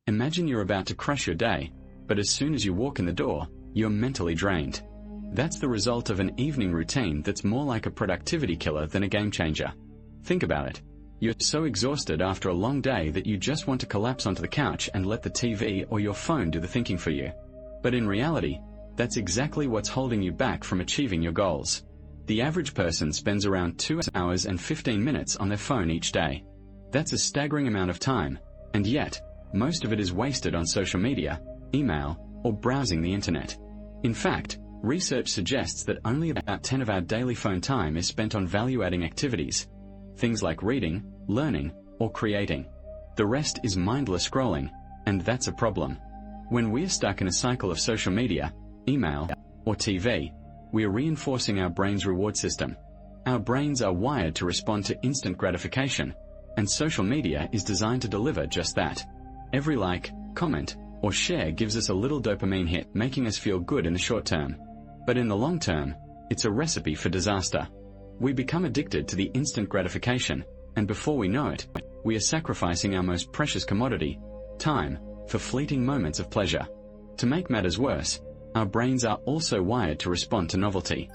Imagine you're about to crush your day, but as soon as you walk in the door, you're mentally drained. That's the result of an evening routine that's more like a productivity killer than a game changer. Think about it. You're so exhausted after a long day that you just want to collapse onto the couch and let the TV or your phone do the thinking for you. But in reality, that's exactly what's holding you back from achieving your goals. The average person spends around 2 hours and 15 minutes on their phone each day. That's a staggering amount of time, and yet, most of it is wasted on social media, email, or browsing the internet. In fact, research suggests that only about 10 of our daily phone time is spent on value-adding activities. Things like reading, learning, or creating. The rest is mindless scrolling, and that's a problem. When we're stuck in a cycle of social media, email, or TV, we are reinforcing our brain's reward system. Our brains are wired to respond to instant gratification, and social media is designed to deliver just that. Every like, comment, or share gives us a little dopamine hit, making us feel good in the short term. But in the long term, it's a recipe for disaster. We become addicted to the instant gratification, and before we know it, we are sacrificing our most precious commodity, time, for fleeting moments of pleasure. To make matters worse, our brains are also wired to respond to novelty.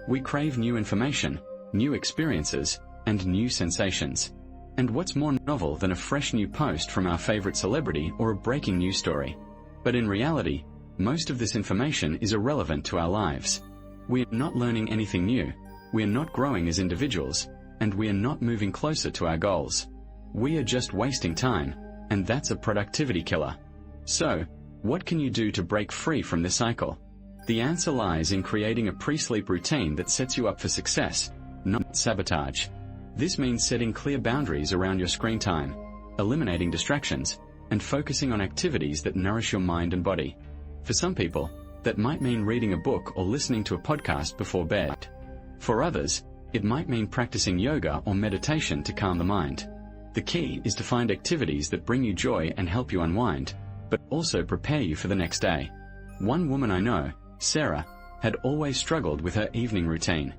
We crave new information, new experiences, and new sensations. And what's more novel than a fresh new post from our favorite celebrity or a breaking news story? But in reality, most of this information is irrelevant to our lives. We are not learning anything new, we are not growing as individuals, and we are not moving closer to our goals. We are just wasting time, and that's a productivity killer. So, what can you do to break free from this cycle? The answer lies in creating a pre-sleep routine that sets you up for success, not sabotage. This means setting clear boundaries around your screen time, eliminating distractions, and focusing on activities that nourish your mind and body. For some people, that might mean reading a book or listening to a podcast before bed. For others, it might mean practicing yoga or meditation to calm the mind. The key is to find activities that bring you joy and help you unwind, but also prepare you for the next day. One woman I know, Sarah, had always struggled with her evening routine.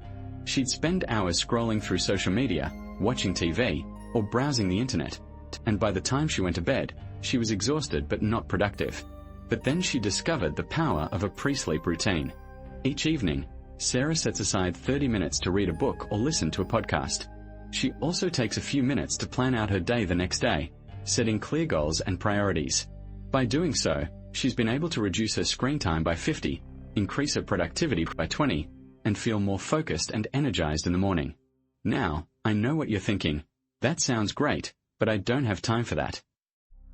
She'd spend hours scrolling through social media, watching TV, or browsing the internet, and by the time she went to bed, she was exhausted but not productive. But then she discovered the power of a pre-sleep routine. Each evening, Sarah sets aside 30 minutes to read a book or listen to a podcast. She also takes a few minutes to plan out her day the next day, setting clear goals and priorities. By doing so, she's been able to reduce her screen time by 50, increase her productivity by 20, and feel more focused and energized in the morning. Now, I know what you're thinking. That sounds great, but I don't have time for that.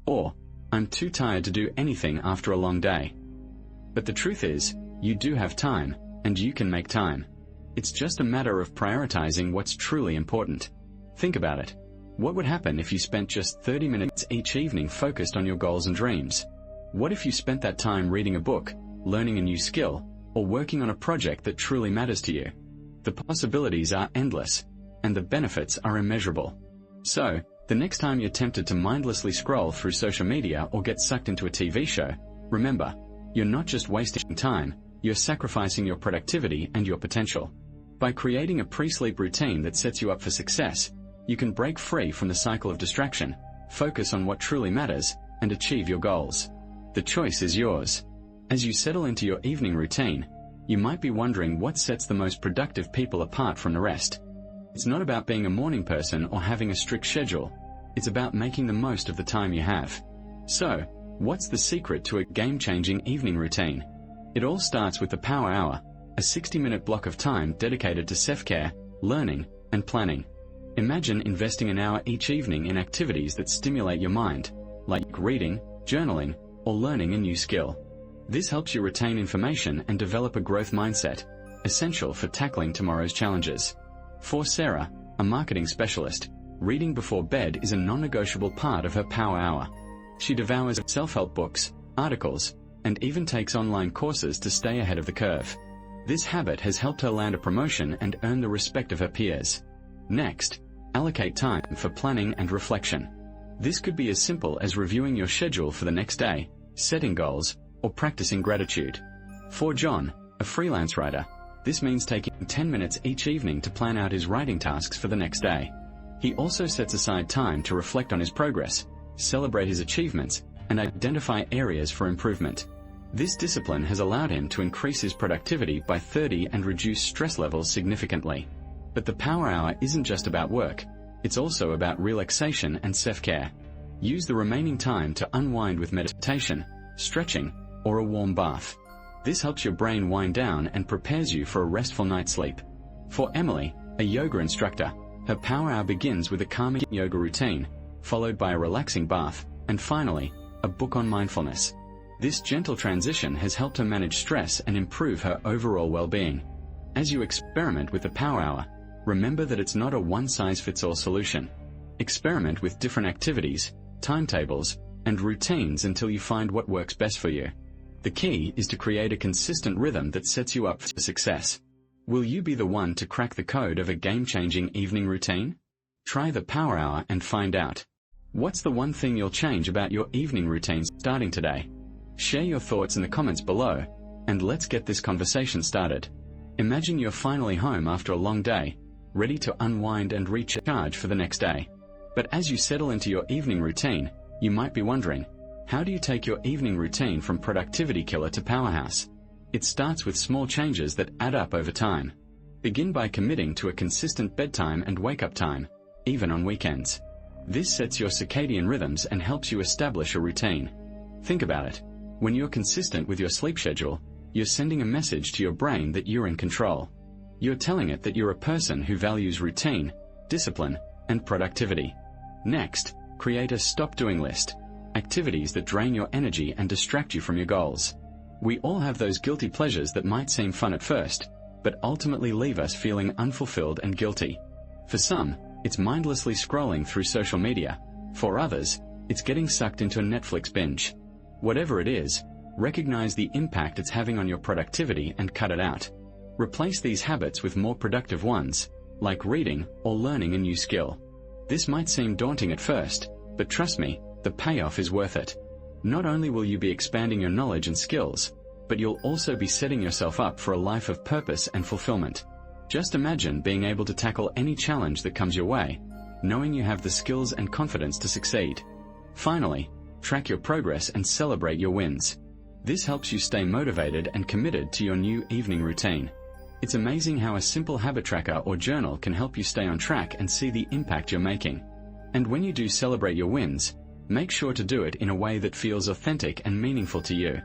Or, I'm too tired to do anything after a long day. But the truth is, you do have time, and you can make time. It's just a matter of prioritizing what's truly important. Think about it. What would happen if you spent just 30 minutes each evening focused on your goals and dreams? What if you spent that time reading a book, learning a new skill, or working on a project that truly matters to you? The possibilities are endless, and the benefits are immeasurable. So, the next time you're tempted to mindlessly scroll through social media or get sucked into a TV show, remember, you're not just wasting time, you're sacrificing your productivity and your potential. By creating a pre-sleep routine that sets you up for success, you can break free from the cycle of distraction, focus on what truly matters, and achieve your goals. The choice is yours. As you settle into your evening routine, you might be wondering what sets the most productive people apart from the rest. It's not about being a morning person or having a strict schedule. It's about making the most of the time you have. So, what's the secret to a game-changing evening routine? It all starts with the Power Hour, a 60-minute block of time dedicated to self-care, learning, and planning. Imagine investing an hour each evening in activities that stimulate your mind, like reading, journaling, or learning a new skill. This helps you retain information and develop a growth mindset, essential for tackling tomorrow's challenges. For Sarah, a marketing specialist, reading before bed is a non-negotiable part of her Power Hour. She devours self-help books, articles, and even takes online courses to stay ahead of the curve. This habit has helped her land a promotion and earn the respect of her peers. Next, allocate time for planning and reflection. This could be as simple as reviewing your schedule for the next day, setting goals, or practicing gratitude. For John, a freelance writer, this means taking 10 minutes each evening to plan out his writing tasks for the next day. He also sets aside time to reflect on his progress, celebrate his achievements, and identify areas for improvement. This discipline has allowed him to increase his productivity by 30% and reduce stress levels significantly. But the Power Hour isn't just about work. It's also about relaxation and self-care. Use the remaining time to unwind with meditation, stretching, or a warm bath. This helps your brain wind down and prepares you for a restful night's sleep. For Emily, a yoga instructor, her Power Hour begins with a calming yoga routine, followed by a relaxing bath, and finally, a book on mindfulness. This gentle transition has helped her manage stress and improve her overall well-being. As you experiment with the Power Hour, remember that it's not a one-size-fits-all solution. Experiment with different activities, timetables, and routines until you find what works best for you. The key is to create a consistent rhythm that sets you up for success. Will you be the one to crack the code of a game-changing evening routine? Try the Power Hour and find out. What's the one thing you'll change about your evening routine starting today? Share your thoughts in the comments below, and let's get this conversation started. Imagine you're finally home after a long day, ready to unwind and recharge for the next day. But as you settle into your evening routine, you might be wondering, how do you take your evening routine from productivity killer to powerhouse? It starts with small changes that add up over time. Begin by committing to a consistent bedtime and wake-up time, even on weekends. This sets your circadian rhythms and helps you establish a routine. Think about it. When you're consistent with your sleep schedule, you're sending a message to your brain that you're in control. You're telling it that you're a person who values routine, discipline, and productivity. Next, create a stop-doing list. Activities that drain your energy and distract you from your goals. We all have those guilty pleasures that might seem fun at first, but ultimately leave us feeling unfulfilled and guilty. For some, it's mindlessly scrolling through social media. For others, it's getting sucked into a Netflix binge. Whatever it is, recognize the impact it's having on your productivity and cut it out. Replace these habits with more productive ones, like reading or learning a new skill. This might seem daunting at first, but trust me, the payoff is worth it. Not only will you be expanding your knowledge and skills, but you'll also be setting yourself up for a life of purpose and fulfillment. Just imagine being able to tackle any challenge that comes your way, knowing you have the skills and confidence to succeed. Finally, track your progress and celebrate your wins. This helps you stay motivated and committed to your new evening routine. It's amazing how a simple habit tracker or journal can help you stay on track and see the impact you're making. And when you do celebrate your wins, make sure to do it in a way that feels authentic and meaningful to you.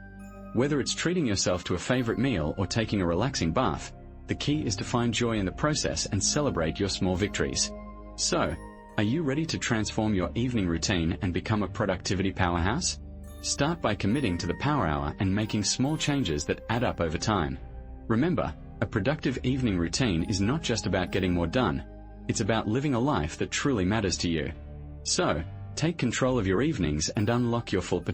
Whether it's treating yourself to a favorite meal or taking a relaxing bath, the key is to find joy in the process and celebrate your small victories. So, are you ready to transform your evening routine and become a productivity powerhouse? Start by committing to the Power Hour and making small changes that add up over time. Remember, a productive evening routine is not just about getting more done, it's about living a life that truly matters to you. So, take control of your evenings and unlock your full potential.